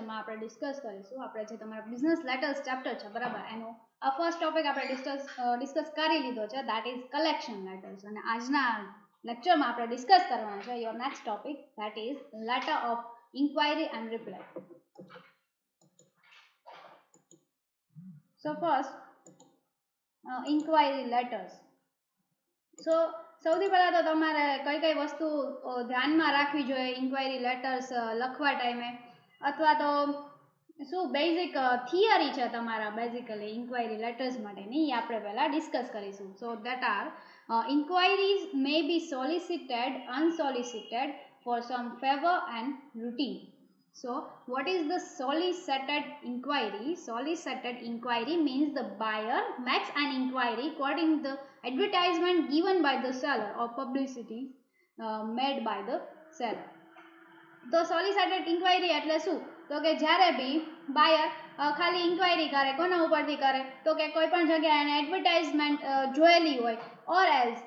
લેક્ચરમાં આપણે ડિસ્કસ કરીશું. આપણે જે તમારા બિઝનેસ લેટર્સ ચેપ્ટર છે બરાબર, એનો ફર્સ્ટ ટોપિક આપણે ડિસ્કસ કરી લીધો છે, દેટ ઇઝ કલેક્શન લેટર્સ. અને આજના લેક્ચરમાં આપણે ડિસ્કસ કરવાના છે your next topic, that is letter of inquiry and reply. So first, inquiry letters. So સૌથી પહેલા તો તમારે કઈ કઈ વસ્તુ ધ્યાનમાં રાખવી જોઈએ ઇન્ક્વાયરી લેટર્સ લખવા ટાઈમે, અથવા તો શું બેઝિક થિયરી છે તમારા બેઝિકલી ઇન્ક્વાયરી લેટર્સ માટેની, એ આપણે પહેલા ડિસ્કસ કરીશું. So that R inquiries may be solicited, unsolicited, for some favor and routine. So what is the solicited inquiry? Solicited inquiry means the buyer makes an inquiry according to the advertisement given by the seller or publicity made by the seller. તો સોલિસિટેડ inquiry એટલે શું? તો કે જ્યારે બી બાયર ખાલી inquiry કરે, કોના ઉપરથી કરે? તો કે કોઈ પણ જગ્યાએ એને એડવર્ટાઇઝમેન્ટ જોયેલી હોય, ઓર એલ્સ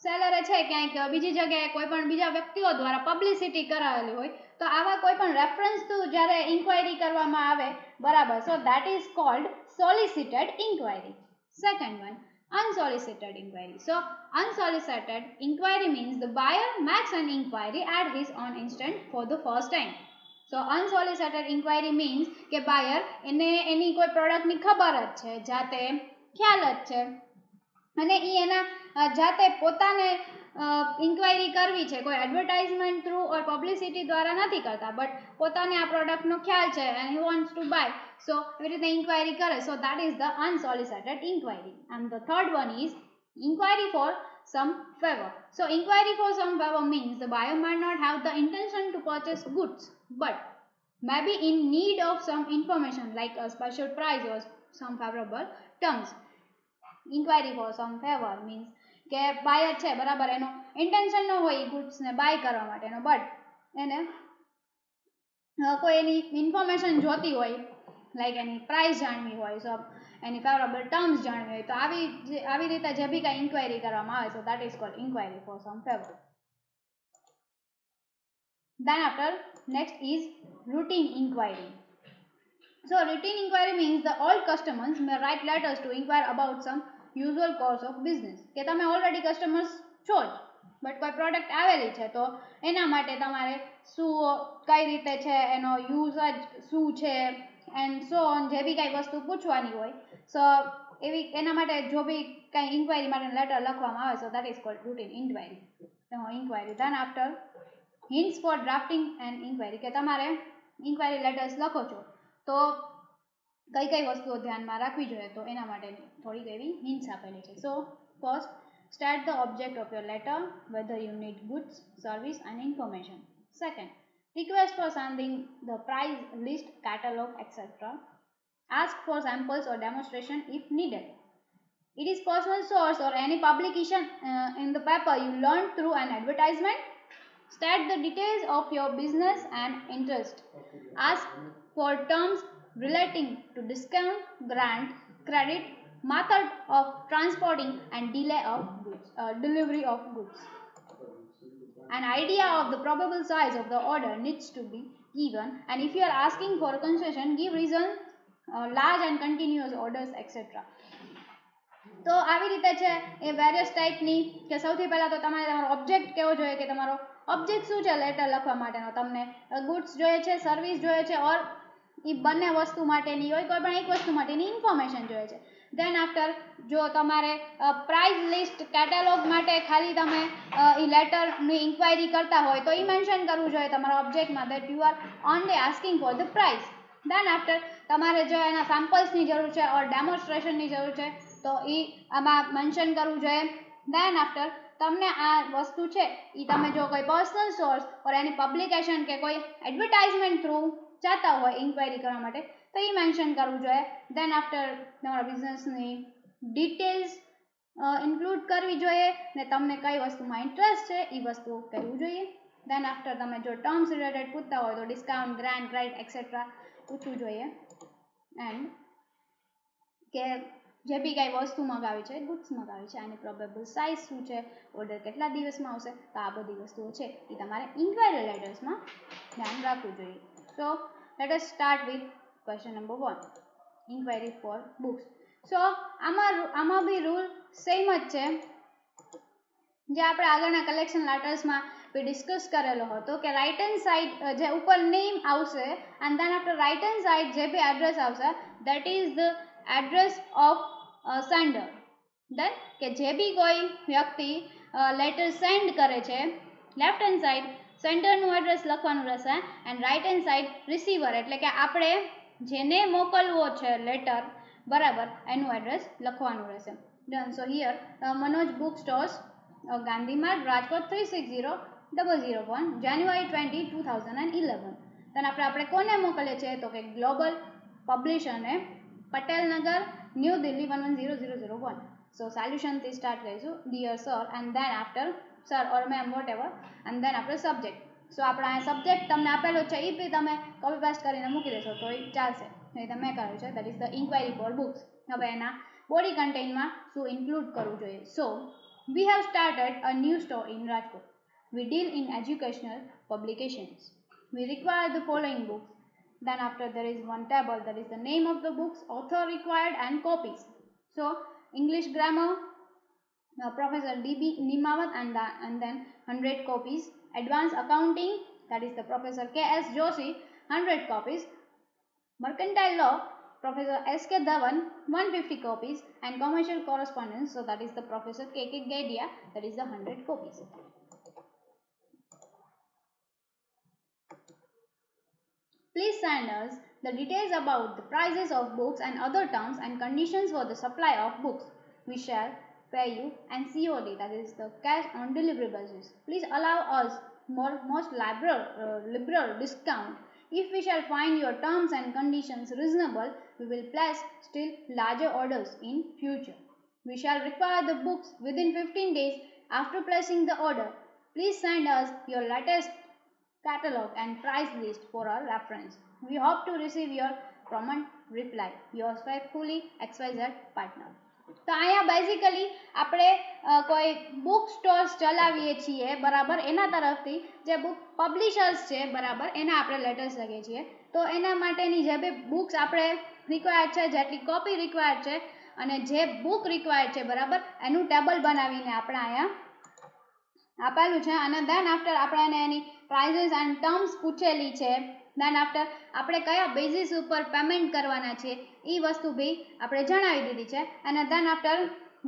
સેલરે છે ક્યાંક બીજી જગ્યાએ કોઈ પણ બીજા વ્યક્તિઓ દ્વારા પબ્લિસિટી કરાવેલી હોય, તો આવા કોઈ પણ રેફરન્સ ટુ જ્યારે ઇન્ક્વાયરી કરવામાં આવે બરાબર, so that is called solicited inquiry. Second one, unsolicited inquiry. So unsolicited inquiry means the buyer makes an inquiry at his own instant for the first time. So unsolicited inquiry means કે buyer એને એની કોઈ પ્રોડક્ટની ખબર જ છે, જાતે ખ્યાલ જ છે, અને એ એના જાતે પોતાને ઇન્ક્વાયરી કરવી છે, કોઈ એડવર્ટાઇઝમેન્ટ થ્રુ ઓર પબ્લિસિટી દ્વારા નથી કરતા, બટ પોતાને આ પ્રોડક્ટનો ખ્યાલ છે and he wants to buy, so એવી રીતે ઇન્ક્વાયરી કરે. So that is the unsolicited inquiry. And the third one is inquiry for some favor. So inquiry for some favor means the buyer might not have the intention to purchase goods, but may be in need of some information like a special price or some favorable terms. Inquiry for some favor means કે બાયર છે બરાબર, એનો intention ન હોય ગુડ્સને by કરવા માટેનો, but એને કોઈ એની ઇન્ફોર્મેશન જોતી હોય, લાઈક એની પ્રાઇસ જાણવી હોય, સો એની ફેવરેબલ ટર્મ્સ જાણવી હોય, તો આવી રીતે જે બી કાંઈ ઇન્ક્વાયરી કરવામાં આવે, so that is called enquiry for some favour. Then after, next is routine inquiry. So routine inquiry means the all customers may write letters to inquire about some usual course of business. કે તમે already customers છો જ, but કોઈ product આવેલી છે તો એના માટે તમારે શું કઈ રીતે છે, એનો યુઝ શું છે, એન્ડ સો ઓન, જે બી કાંઈ વસ્તુ પૂછવાની હોય, સો એવી એના માટે જો બી કાંઈ ઇન્ક્વાયરી માટે લેટર લખવામાં આવે, so that is called routine enquiry. Then after, hints for drafting and inquiry. કે તમારે ઇન્ક્વાયરી લેટર્સ લખો છો તો કઈ કઈ વસ્તુઓ ધ્યાનમાં રાખવી જોઈએ, તો એના માટે થોડીક એવી હિન્ટ્સ આપેલી છે. So first, state the object of your letter, whether you need goods, service and information. Second, request for sending the price list, catalog, etc. Ask for samples or demonstration if needed. It is personal source or any publication in the paper you learned through an advertisement. State the details of your business and interest. Ask for terms relating to discount, grant, credit, method of transporting and delivery of goods. An idea of the probable size of the order needs to be given, and if you are asking for a concession, give reason, large and continuous orders, etc. તો આવી રીતે છે એ various ટાઈપની, કે સૌથી પહેલાં તો તમારો ઓબ્જેક્ટ કેવો જોઈએ, કે તમારો ઓબ્જેક્ટ શું છે લેટર લખવા માટેનો, તમને ગુડ્સ જોઈએ છે, સર્વિસ જોઈએ છે, ઓર એ બંને વસ્તુ માટેની હોય, કોઈ પણ એક વસ્તુ માટેની ઇન્ફોર્મેશન જોઈએ છે. દેન આફ્ટર, જો તમારે પ્રાઇસ લિસ્ટ, કેટેલોગ માટે ખાલી તમે એ લેટરની ઇન્ક્વાયરી કરતા હોય તો એ મેન્શન કરવું જોઈએ તમારા ઓબ્જેક્ટમાં, that you are only asking for the price. Then after, તમારે જો એના સેમ્પલ્સની જરૂર છે ઓર ડેમોન્સ્ટ્રેશનની જરૂર છે તો એ આમાં મેન્શન કરવું જોઈએ. દેન આફ્ટર, તમને આ વસ્તુ છે એ તમે જો કોઈ પર્સનલ સોર્સ ઓર એની પબ્લિકેશન કે કોઈ એડવર્ટાઇઝમેન્ટ થ્રુ ચાહતા હોય ઇન્ક્વાયરી કરવા માટે તો એ મેન્શન કરવું જોઈએ. દેન આફ્ટર, તમારા બિઝનેસની ડિટેલ્સ ઇન્ક્લુડ કરવી જોઈએ, ને તમને કઈ વસ્તુમાં ઇન્ટરેસ્ટ છે એ વસ્તુ કરવું જોઈએ. દેન આફ્ટર, તમે જો ટર્મ્સ રિલેટેડ પૂછતા હોય તો ડિસ્કાઉન્ટ, ગ્રાન્ટ, ક્રેડિટ એક્સેટ્રા પૂછવું જોઈએ. એન્ડ કે જે બી કાંઈ વસ્તુ મગાવી છે, ગુડ્સ મગાવી છે, આની પ્રોબેબલ સાઇઝ શું છે, ઓર્ડર કેટલા દિવસમાં આવશે, તો આ બધી વસ્તુઓ છે એ તમારે ઇન્ક્વાયરી લેટર્સમાં ધ્યાન રાખવું જોઈએ. સો let us start with question number 1, inquiry for books. So આમાં બી રૂલ સેમ જ છે જે આપણે આગળના કલેક્શન લેટર્સમાં બી ડિસ્કસ કરેલો હતો કે રાઇટ હેન્ડ સાઇડ જે ઉપર નેમ આવશે and then after right hand side જે બી એડ્રેસ આવશે that is the address of sender. Then કે જે બી કોઈ વ્યક્તિ લેટર સેન્ડ કરે છે લેફ્ટ હેન્ડ સાઇડ સેન્ડરનું એડ્રેસ લખવાનું રહેશે and right hand side receiver એટલે કે આપણે જેને મોકલવો છે લેટર બરાબર એનું એડ્રેસ લખવાનું રહેશે. Done. So here Manoj book stores Gandhi માર્ગ રાજકોટ 360001 જાન્યુઆરી 20, 2011. then આપણે કોને મોકલીએ છીએ તો કે ગ્લોબલ પબ્લિશરને પટેલનગર ન્યૂ દિલ્હી 110001. સો સોલ્યુશનથી સ્ટાર્ટ કરીશું dear sir and then after sir or ma'am whatever and then after subject. So આપણા સબ્જેક્ટ તમને આપેલો છે એ બી તમે કોપી પેસ્ટ કરીને મૂકી દેશો તો એ ચાલશે. એ તમે કર્યું છે that is the enquiry for books. હવે એના બોડી કન્ટેન્ટમાં શું ઇન્ક્લુડ કરવું જોઈએ. સો we have started a new store in Rajkot. We deal in educational publications. We require the following books. Then after there is one table that is the name of the books, author required and copies. So English grammar, Professor D.B. Nimawat and then 100 copies. Advanced accounting that is the Professor K.S. Joshi 100 copies. Mercantile law Professor S.K. Dhawan 150 copies and commercial correspondence so that is the Professor K.K. Gadia that is the 100 copies. Please send us the details about the prices of books and other terms and conditions for the supply of books. We shall pay you and COD that is the cash on delivery basis. Please allow us most liberal discount. If we shall find your terms and conditions reasonable, we will place still larger orders in future. We shall require the books within 15 days after placing the order. Please send us your latest catalog and price list for our reference. We hope to receive your prompt reply. Yours faithfully, XYZ partner. તો અહીંયા basically આપણે કોઈ book stores ચલાવીએ છીએ બરાબર એના તરફથી જે બુક પબ્લિશર્સ છે બરાબર એના આપણે લેટર્સ લખીએ છીએ તો એના માટેની જે બી બુક્સ આપણે રિક્વાયર્ડ છે જેટલી કોપી રિક્વાયર્ડ છે અને જે બુક રિક્વાયર્ડ છે બરાબર એનું ટેબલ બનાવીને આપણે અહીંયા આપેલું છે અને દેન આફ્ટર આપણે એને એની પ્રાઇઝીસ એન્ડ ટર્મ્સ પૂછેલી છે. દેન આફ્ટર આપણે કયા બેઝિસ ઉપર પેમેન્ટ કરવાના છે એ વસ્તુ બી આપણે જણાવી દીધી છે અને દેન આફ્ટર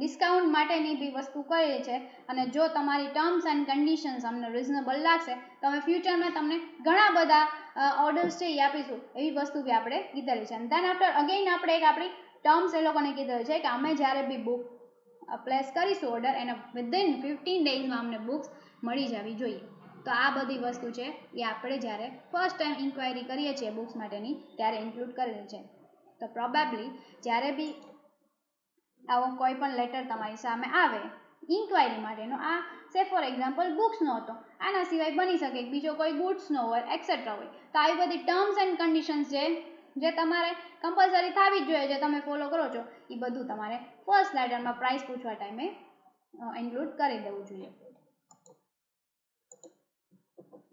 ડિસ્કાઉન્ટ માટેની બી વસ્તુ કરેલી છે અને જો તમારી ટર્મ્સ એન્ડ કન્ડિશન્સ અમને રિઝનેબલ લાગશે તો અમે ફ્યુચરમાં તમને ઘણા બધા ઓર્ડર્સ છે એ આપીશું એવી વસ્તુ બી આપણે કીધેલી છે. અને દેન આફ્ટર અગેઇન આપણે એક આપણી ટર્મ્સ એ લોકોને કીધેલી છે કે અમે જ્યારે બી બુક પ્લેસ કરીશું ઓર્ડર એના વિધિન 15 ડેઝમાં અમને બુક્સ મળી જવી જોઈએ. તો આ બધી વસ્તુ છે એ આપણે જ્યારે ફર્સ્ટ ટાઈમ ઇન્ક્વાયરી કરીએ છીએ બુક્સ માટેની ત્યારે ઇન્ક્લુડ કરેલી છે. તો પ્રોબેબલી જ્યારે બી આવો કોઈ પણ લેટર તમારી સામે આવે ઇન્ક્વાયરી માટેનો આ સે ફોર એક્ઝામ્પલ બુક્સનો હતો આના સિવાય બની શકે બીજો કોઈ ગુડ્સનો હોય એક્સેટ્રા હોય તો આવી બધી ટર્મ્સ એન્ડ કન્ડિશન્સ જે તમારે કમ્પલસરી થવી જ જોઈએ જે તમે ફોલો કરો છો એ બધું તમારે ફર્સ્ટ લેટરમાં પ્રાઇસ પૂછવા ટાઈમે ઇન્ક્લુડ કરી દેવું જોઈએ.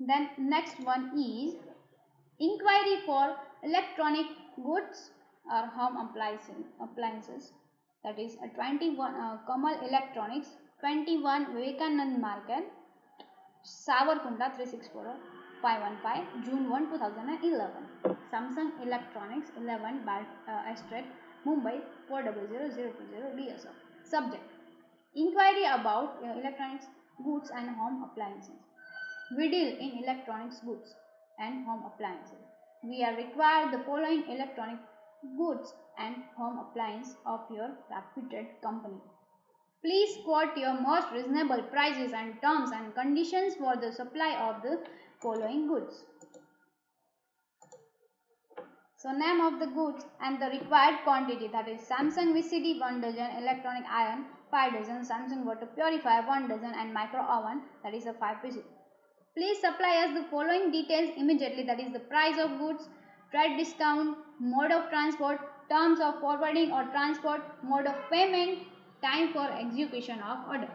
Then next one is inquiry for electronic goods or home appliances that is 21 Kamal Electronics 21 Vivekanand Market Savarkunda 364515 June 1 2011. Samsung Electronics 11 Bar Estate Mumbai 400020 DSO. Subject inquiry about electronics goods and home appliances. We deal in electronics goods and home appliances. We are required the following electronic goods and home appliance of your reputed company. Please quote your most reasonable prices and terms and conditions for the supply of the following goods. So name of the goods and the required quantity that is Samsung VCD 1 dozen, electronic iron 5 dozen, Samsung water purifier 1 dozen and micro oven that is a 5 pieces. Please supply us the following details immediately that is the price of goods, trade discount, mode of transport, terms of forwarding or transport, mode of payment, time for execution of order.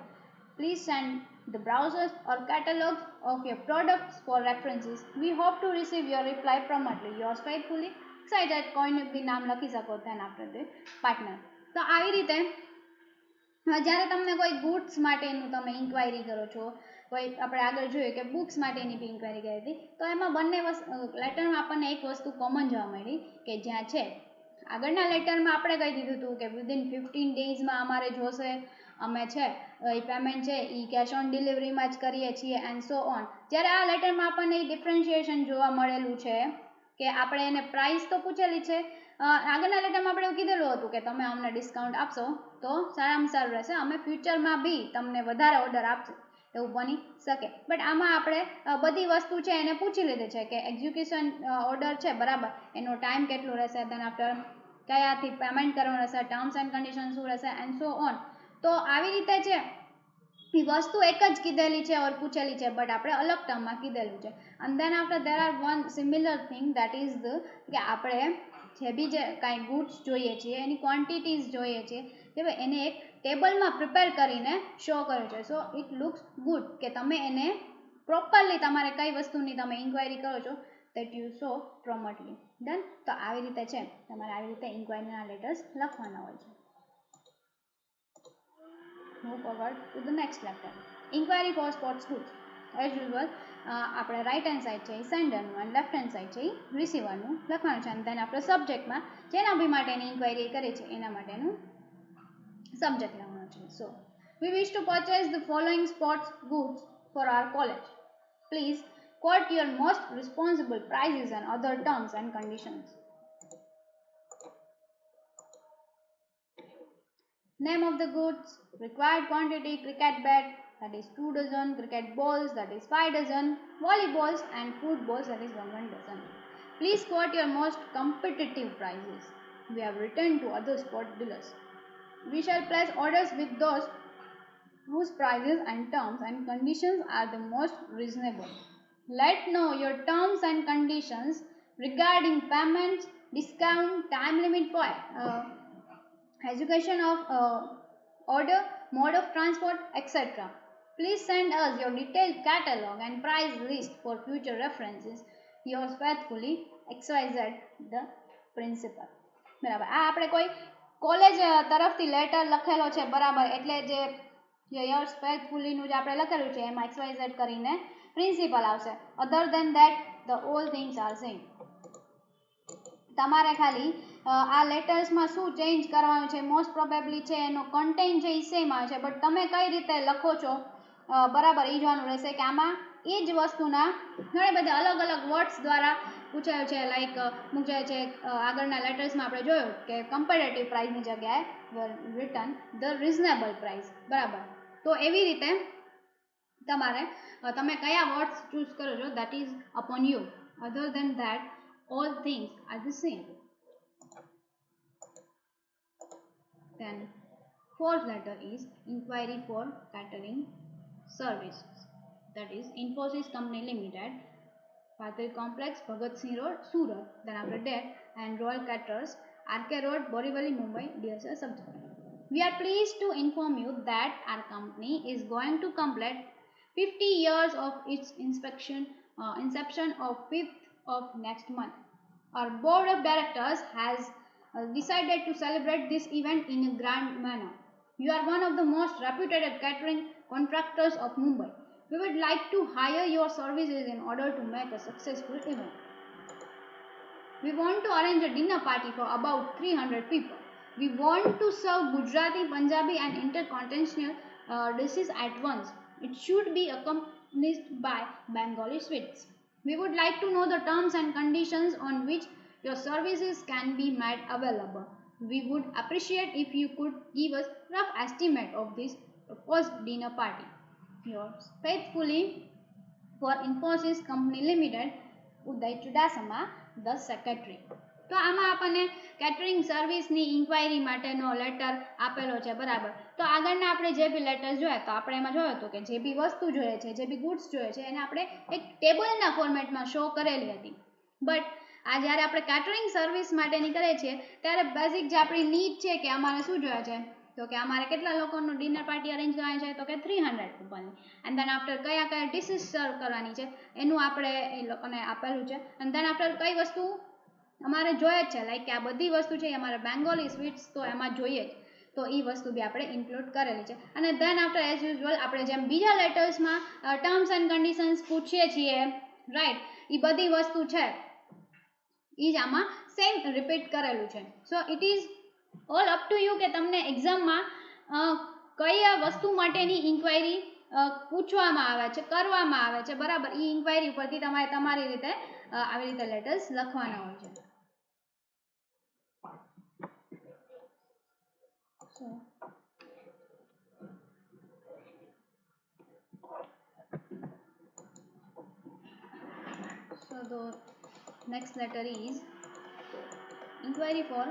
Please send the browsers or catalogs of your products for references. We hope to receive your reply promptly. Yours faithfully, excited. કોઈનું બી નામ લખી શકો then after the partner. તો આવી રીતે જ્યારે તમને કોઈ ગુડ્સ માટેનું તમે ઇન્ક્વાયરી કરો છો, કોઈ આપણે આગળ જોઈએ કે બુક્સ માટેની બી ઇન્ક્વાયરી કરી હતી, તો એમાં બંને લેટરમાં આપણને એક વસ્તુ કોમન જોવા મળી કે જ્યાં છે આગળના લેટરમાં આપણે કહી દીધું હતું કે વિધિન 15 ડેઝમાં અમારે જોશે, અમે છે એ પેમેન્ટ છે એ કેશ ઓન ડિલિવરીમાં જ કરીએ છીએ એન્ડ સો ઓન. જ્યારે આ લેટરમાં આપણને એ ડિફરન્શિએશન જોવા મળેલું છે કે આપણે એને પ્રાઇસ તો પૂછેલી છે, આગળના લેટરમાં આપણે એવું કીધેલું હતું કે તમે અમને ડિસ્કાઉન્ટ આપશો તો સારામાં સારું રહેશે, અમે ફ્યુચરમાં બી તમને વધારે ઓર્ડર આપશે એવું બની શકે. બટ આમાં આપણે બધી વસ્તુ છે એને પૂછી લીધી છે કે એક્ઝિક્યુશન ઓર્ડર છે બરાબર, એનો ટાઈમ કેટલો રહેશે, દેન આફ્ટર કયાથી પેમેન્ટ કરવાનું રહેશે, ટર્મ્સ એન્ડ કન્ડિશન શું રહેશે એન્ડ સો ઓન. તો આવી રીતે છે એ વસ્તુ એક જ કીધેલી છે ઓર પૂછેલી છે, બટ આપણે અલગ ટર્મમાં કીધેલું છે. And then after there are one similar thing that is the કે આપણે જે બી જે કાંઈ ગુડ્સ જોઈએ છીએ એની ક્વોન્ટિટીઝ જોઈએ છીએ કે ભાઈ એને એક ટેબલમાં પ્રિપેર કરીને શો કર્યું છે. સો ઇટ લુક્સ ગુડ કે તમે એને પ્રોપરલી તમારે કઈ વસ્તુની તમે ઇન્ક્વાયરી કરો છો દેટ યુ શો પ્રોમોટલી. ડન. તો આવી રીતે છે તમારે આવી રીતે ઇન્ક્વાયરીના લેટર્સ લખવાના હોય છે. Move forward to the next letter. Enquiry for sports goods. As usual આપણે રાઇટ હેન્ડ સાઇડ છે એ સેન્ડરનું અને લેફ્ટ હેન્ડ સાઇડ છે એ રિસીવરનું લખવાનું છે. અને તેને આપણે સબ્જેક્ટમાં જેના બી માટેની ઇન્ક્વાયરી કરી છે એના માટેનું સબ્જેક્ટ લખવાનું છે. સો we wish to purchase the following sports goods for our college. Please quote your most responsible prices and other terms and conditions. Name of the goods, required quantity, cricket bat that is 2 dozen, cricket balls that is 5 dozen, volleyballs and footballs that is 1 dozen. Please quote your most competitive prices. We have returned to other sport dealers. We shall place orders with those whose prices and terms and conditions are the most reasonable. Let know your terms and conditions regarding payments, discount, time limit for execution of order, mode of transport, etc. Please send us your detailed catalog and price list for future references. Yours faithfully, XYZ, the principal. બરાબર, આ આપણે કોઈ college તરફથી letter લખેલો છે બરાબર, એટલે જે યોર્સ ફેથફુલીનું જે આપણે લખેલું છે એમાં XYZ કરીને પ્રિન્સિપલ આવશે. Other than that the all things are same. તમારે ખાલી આ લેટર્સમાં શું ચેન્જ કરવાનું છે મોસ્ટ પ્રોબેબલી છે એનો કન્ટેન્ટ છે એ સેમ આવે છે, બટ તમે કઈ રીતે લખો છો બરાબર એ જોવાનું રહેશે કે આમાં એ જ વસ્તુના ઘણા બધા અલગ અલગ વર્ડ્સ દ્વારા પૂછાયું છે. લાઈક પૂછાય છે આગળના લેટર્સમાં આપણે જોયું કે કમ્પેરેટિવ પ્રાઇસની જગ્યાએ રિટર્ન ધ રિઝનેબલ પ્રાઇસ બરાબર. તો એવી રીતે તમારે તમે કયા વર્ડ્સ ચૂઝ કરો છો that is upon you. Other than that all things are the same. Then fourth letter is inquiry for catering services, that is Infosys Company Limited, Patil Complex, Bhagat Singh Road, Surat. Then after that and Royal Caterers, RK Road, Borivali, Mumbai, DSS subject. We are pleased to inform you that our company is going to complete 50 years of its inception of 5th of next month. Our board of directors has decided to celebrate this event in a grand manner. You are one of the most reputed catering contractors of Mumbai. We would like to hire your services in order to make a successful event. We want to arrange a dinner party for about 300 people. We want to serve Gujarati, Punjabi and intercontinental dishes at once. It should be accompanied by Bengali sweets. We would like to know the terms and conditions on which your services can be made available. We would appreciate if you could give us rough estimate of this proposed dinner party. Yours faithfully for Infosys Company Limited, Uday Chudasama, the Secretary. તો આમાં આપણને catering સર્વિસની inquiry માટેનો letter આપેલો છે બરાબર. તો આગળના આપણે જે બી લેટર જોયા તો આપણે એમાં જોયું હતું કે જે બી વસ્તુ જોઈએ છે, જે બી ગુડ્સ જોઈએ છે એને આપણે એક ટેબલના ફોર્મેટમાં શો કરેલી હતી. બટ આ જ્યારે આપણે કેટરિંગ સર્વિસ માટેની કરીએ છીએ ત્યારે બેઝિક જે આપણી નીડ છે કે અમારે શું જોઈએ છે તો કે અમારે કેટલા લોકોનું ડિનર પાર્ટી અરેન્જ કરવાની છે, તો કે 300 પીપલની. એન્ડ દેન આફ્ટર કયા કયા ડિશિસ સર્વ કરવાની છે એનું આપણે એ લોકોને આપેલું છે. એન્ડ દેન આફ્ટર કઈ વસ્તુ અમારે જોઈએ જ છે, લાઈક કે આ બધી વસ્તુ છે અમારે બેંગોલી સ્વીટ્સ તો એમાં જોઈએ જ, તો એ વસ્તુ બી આપણે ઇન્ક્લુડ કરેલી છે. અને દેન આફ્ટર એઝ યુઝ્યુઅલ આપણે જેમ બીજા લેટર્સમાં ટર્મ્સ એન્ડ કન્ડિશન્સ પૂછીએ છીએ, રાઈટ, એ બધી વસ્તુ છે એ જ આમાં સેમ રિપીટ કરેલું છે. So it is all up to you કે તમને એક્ઝામમાં કયા વસ્તુ માટેની ઇન્ક્વાયરી પૂછવામાં આવે છે, કરવામાં આવે છે, બરાબર. એ ઇન્ક્વાયરી પરથી તમારે તમારી રીતે આવી રીતે લેટર્સ લખવાના હોય છે. So the next letter is inquiry for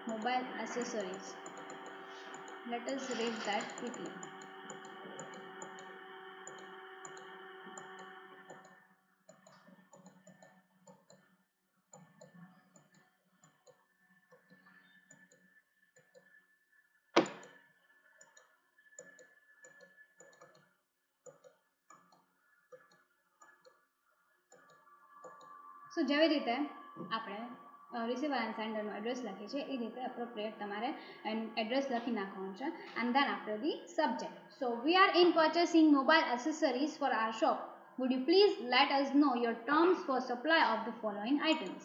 mobile accessories. Let us read that quickly. સો જેવી રીતે આપણે રિસીવર એન્ડ સેન્ડરનું એડ્રેસ લખીએ છીએ એ રીતે એપ્રોપ્રિએટ તમારે એડ્રેસ લખી નાખવાનું છે. And then after the subject. So we are in purchasing mobile accessories for our shop. Would you please let us know your terms for supply of the following items?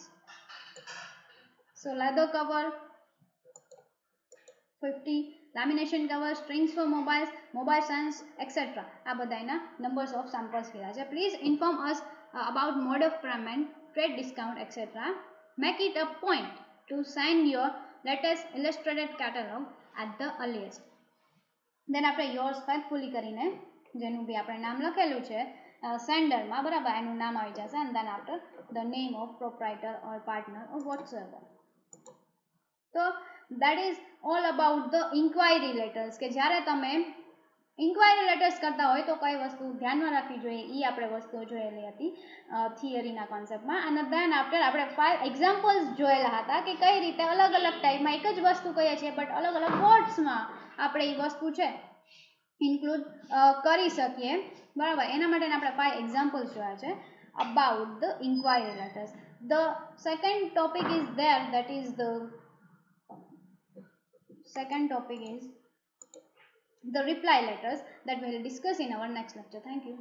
So leather cover 50, lamination cover, strings for mobiles, mobile stands, etc. આ બધાના numbers of samples કીધા છે. Please inform us about mode of payment, trade discount, etc. Make it a point to send your latest illustrated catalog at the earliest. Then આપણે yours faithfully કરીને જેનું બી આપણે નામ લખેલું છે સેન્ડરમાં, બરાબર, એનું નામ આવી જશે. and then after the name of proprietor or partner or whatsoever. તો that is all about the inquiry letters કે જ્યારે તમે ઇન્ક્વાયરી લેટર્સ કરતા હોય તો કઈ વસ્તુ ધ્યાનમાં રાખવી જોઈએ એ આપણે વસ્તુઓ જોયેલી હતી થિયરીના કોન્સેપ્ટમાં. અને દેન આફ્ટર આપણે 5 એક્ઝામ્પલ્સ જોયેલા હતા કે કઈ રીતે અલગ અલગ ટાઈપમાં એક જ વસ્તુ કહીએ છીએ બટ અલગ અલગ વર્ડ્સમાં આપણે એ વસ્તુ છે ઇન્ક્લુડ કરી શકીએ, બરાબર. એના માટે આપણે 5 એક્ઝામ્પલ્સ જોયા છે about the enquiry letters. The second topic is there, that is the second topic is the reply letters that we will discuss in our next lecture. Thank you.